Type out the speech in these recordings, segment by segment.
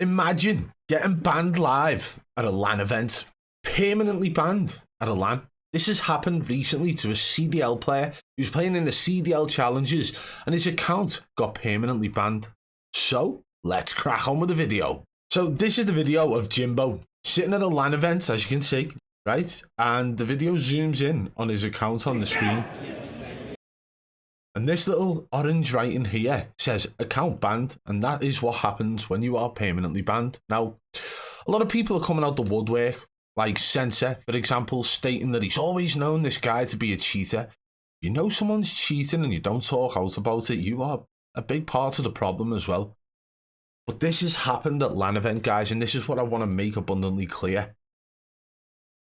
Imagine getting banned live at a LAN event. Permanently banned at a LAN. This has happened recently to a CDL player who's playing in the CDL challenges and his account got permanently banned. So, let's crack on with the video. So this is the video of Jimbo sitting at a LAN event, as you can see, right? And the video zooms in on his account on the screen. And this little orange writing here says account banned, and that is what happens when you are permanently banned. Now, a lot of people are coming out the woodwork, like Sensor, for example, stating that he's always known this guy to be a cheater. You know someone's cheating and you don't talk out about it, you are a big part of the problem as well. But this has happened at LAN event, guys, and this is what I want to make abundantly clear.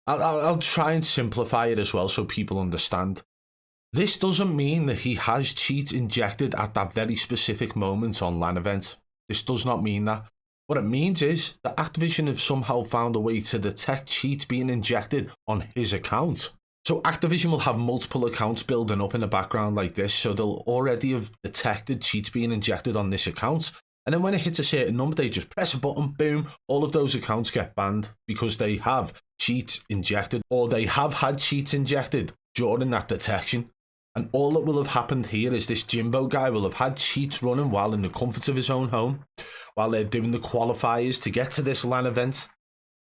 I'll try and simplify it as well so people understand. This doesn't mean that he has cheats injected at that very specific moment on LAN event. This does not mean that. What it means is that Activision have somehow found a way to detect cheats being injected on his account. So Activision will have multiple accounts building up in the background like this, so they'll already have detected cheats being injected on this account. And then when it hits a certain number, they just press a button, boom, all of those accounts get banned because they have cheats injected, or they have had cheats injected during that detection. And all that will have happened here is this Jimbo guy will have had cheats running while in the comfort of his own home, while they're doing the qualifiers to get to this LAN event.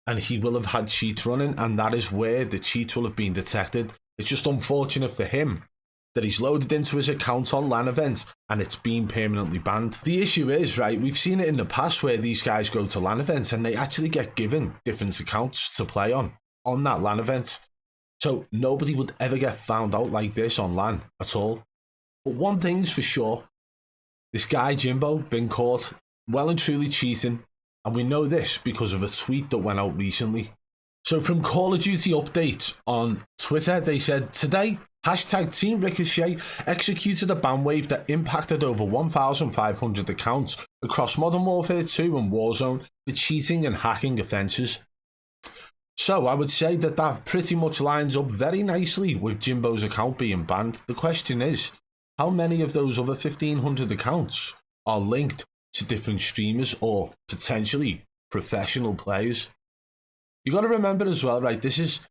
And he will have had cheats running, and that is where the cheats will have been detected. It's just unfortunate for him that he's loaded into his account on LAN events and it's been permanently banned. The issue is, right, we've seen it in the past where these guys go to LAN events and they actually get given different accounts to play on that LAN event. So nobody would ever get found out like this on LAN at all. But one thing's for sure, this guy Jimbo been caught well and truly cheating, and we know this because of a tweet that went out recently. So from Call of Duty Update on Twitter, they said, today, hashtag Team Ricochet executed a ban wave that impacted over 1,500 accounts across Modern Warfare 2 and Warzone for cheating and hacking offences. So I would say that that pretty much lines up very nicely with Jimbo's account being banned. The question is, how many of those other 1,500 accounts are linked to different streamers or potentially professional players? You got to remember as well, right, this is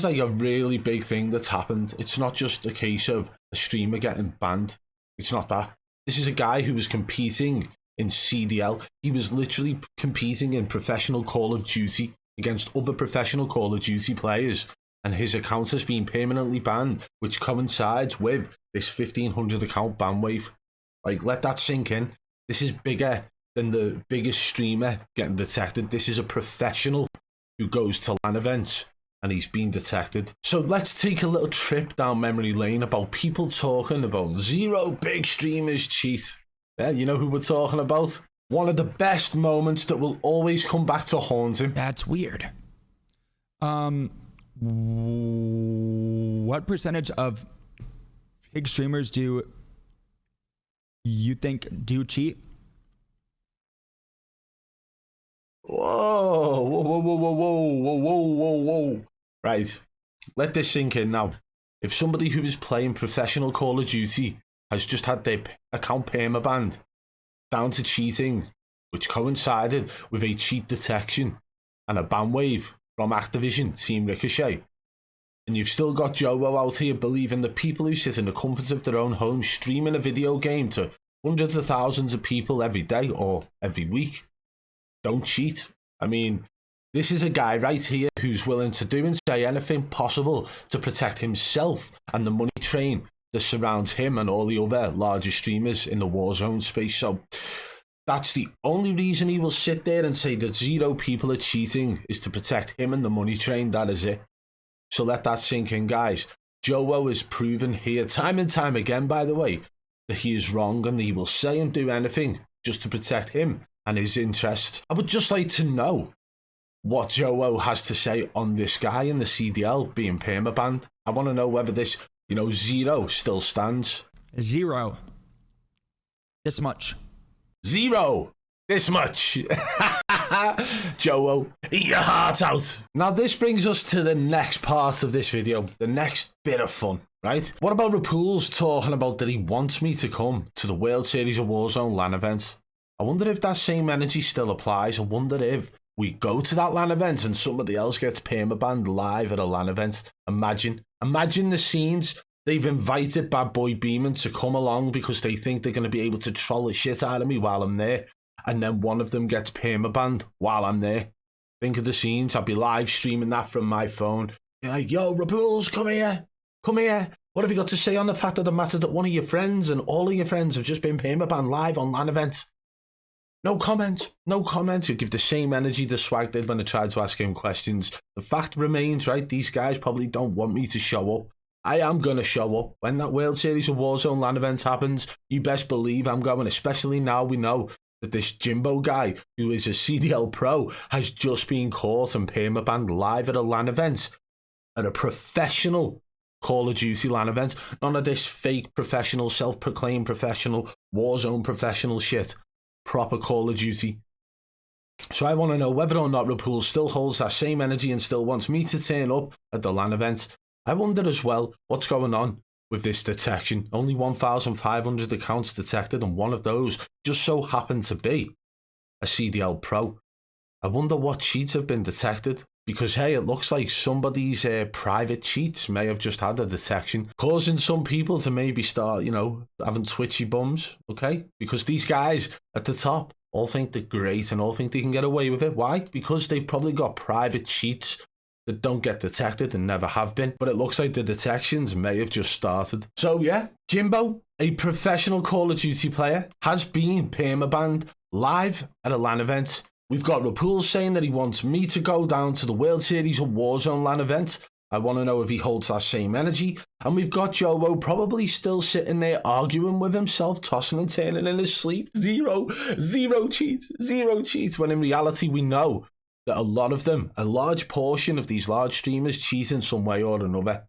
like a really big thing that's happened. It's not just a case of a streamer getting banned. It's not that. This is a guy who was competing in CDL. He was literally competing in professional Call of Duty against other professional Call of Duty players, and his account has been permanently banned, which coincides with this 1,500 account ban wave. Like, let that sink in. This is bigger than the biggest streamer getting detected. This is a professional who goes to LAN events and he's been detected. So let's take a little trip down memory lane about people talking about zero big streamers cheat. Yeah, you know who we're talking about? One of the best moments that will always come back to haunt him. That's weird. What percentage of big streamers do you think do cheat? Whoa, whoa, whoa, whoa, whoa, whoa, whoa, whoa, whoa. Right, let this sink in now. If somebody who is playing professional Call of Duty has just had their account perma banned down to cheating, which coincided with a cheat detection and a ban wave from Activision, Team Ricochet, and you've still got Joe out here believing that people who sit in the comfort of their own home streaming a video game to hundreds of thousands of people every day or every week don't cheat. I mean, this is a guy right here who's willing to do and say anything possible to protect himself and the money train that surrounds him and all the other larger streamers in the Warzone space. So that's the only reason he will sit there and say that zero people are cheating, is to protect him and the money train. That is it. So let that sink in, guys. Joe is proven here time and time again, by the way, that he is wrong, and he will say and do anything just to protect him and his interest. I would just like to know what Joe has to say on this guy in the CDL being permabanned. I want to know whether this, you know, zero still stands. Zero. This much. Zero. This much. Joe, eat your heart out. Now this brings us to the next part of this video, the next bit of fun, right? What about Rapul's talking about that he wants me to come to the World Series of Warzone LAN event? I wonder if that same energy still applies. I wonder if we go to that LAN event and somebody else gets permabanned live at a LAN event. Imagine the scenes. They've invited bad boy Beaman to come along because they think they're going to be able to troll the shit out of me while I'm there. And then one of them gets permabanned while I'm there. Think of the scenes. I'll be live streaming that from my phone. You're like, yo, Rabuls, come here. Come here. What have you got to say on the fact of the matter that one of your friends and all of your friends have just been permabanned live on LAN events? No comment. No comment. You give the same energy the swag did when I tried to ask him questions. The fact remains, right? These guys probably don't want me to show up. I am going to show up. When that World Series of Warzone LAN event happens, you best believe I'm going, especially now we know that this Jimbo guy, who is a CDL pro, has just been caught and permabanned live at a LAN event, at a professional Call of Duty LAN event. None of this fake professional, self-proclaimed professional, Warzone professional shit. Proper Call of Duty. So I want to know whether or not Rapool still holds that same energy and still wants me to turn up at the LAN event. I wonder as well what's going on with this detection. Only 1,500 accounts detected, and one of those just so happened to be a CDL Pro. I wonder what cheats have been detected, because hey, it looks like somebody's private cheats may have just had a detection, causing some people to maybe start, having twitchy bums, okay? Because these guys at the top all think they're great and all think they can get away with it. Why? Because they've probably got private cheats that don't get detected and never have been. But it looks like the detections may have just started. So yeah, Jimbo, a professional Call of Duty player, has been permabanned live at a LAN event. We've got Rapool saying that he wants me to go down to the World Series of Warzone LAN event. I want to know if he holds that same energy. And we've got Jovo probably still sitting there arguing with himself, tossing and turning in his sleep. Zero cheats. When in reality, we know that a lot of them, a large portion of these large streamers cheat in some way or another.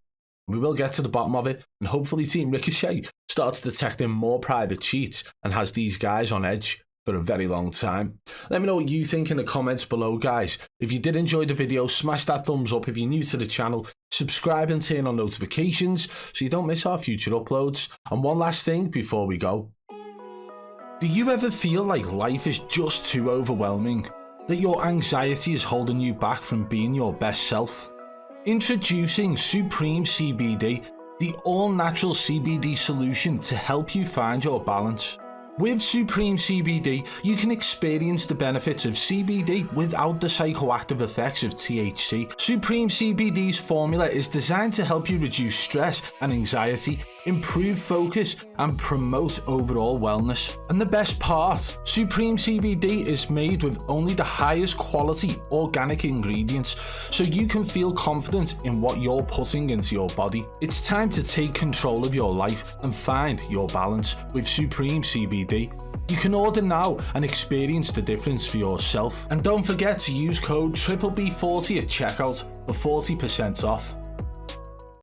We will get to the bottom of it, and hopefully Team Ricochet starts detecting more private cheats and has these guys on edge for a very long time. Let me know what you think in the comments below, guys. If you did enjoy the video, smash that thumbs up. If you're new to the channel, subscribe and turn on notifications so you don't miss our future uploads. And one last thing before we go. Do you ever feel like life is just too overwhelming? That your anxiety is holding you back from being your best self? Introducing Supreme CBD, the all-natural CBD solution to help you find your balance. With Supreme CBD, you can experience the benefits of CBD without the psychoactive effects of THC. Supreme CBD's formula is designed to help you reduce stress and anxiety, improve focus, and promote overall wellness. And the best part, Supreme CBD is made with only the highest quality organic ingredients, so you can feel confident in what you're putting into your body. It's time to take control of your life and find your balance with Supreme CBD. You can order now and experience the difference for yourself. And don't forget to use code BBB40 at checkout for 40% off.